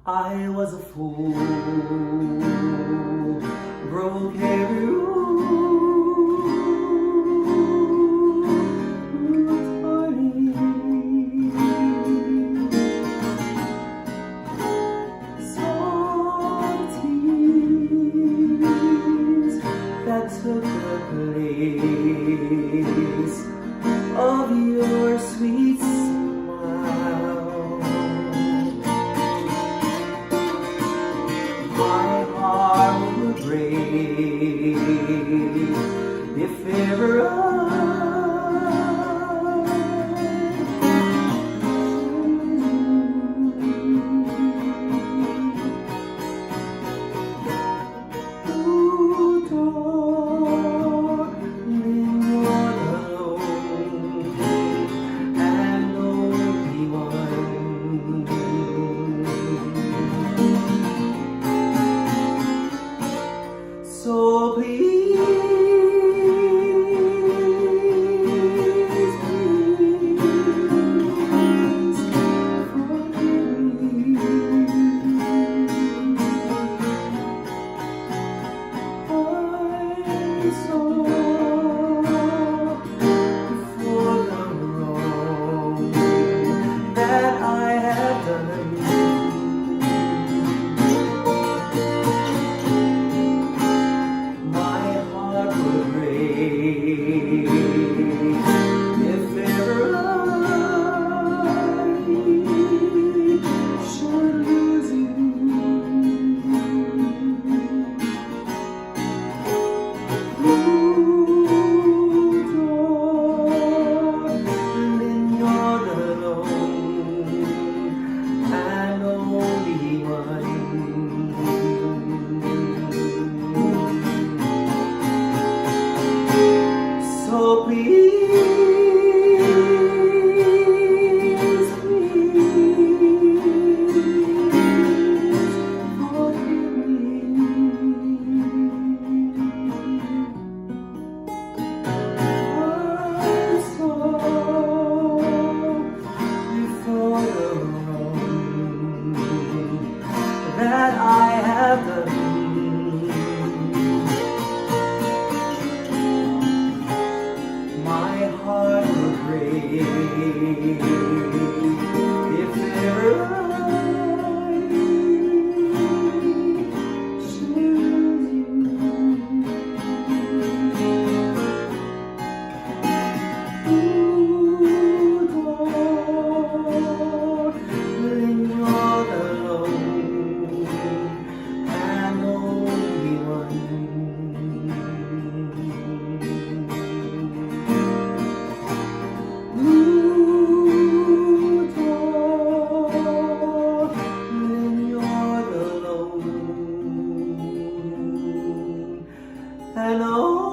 I was a fool, broke every rule, party. Tears that took the place of your sweet smile. My heart would break if ever so please, forgive me. I saw before the wrong that I have done. If ever I should lose you, darling, you're the lone and only one. So please, forgive me. I saw before the wrong that I have done. My heart will break if ever I should lose you. Ooh, darling, you're the lone and only one. Hello.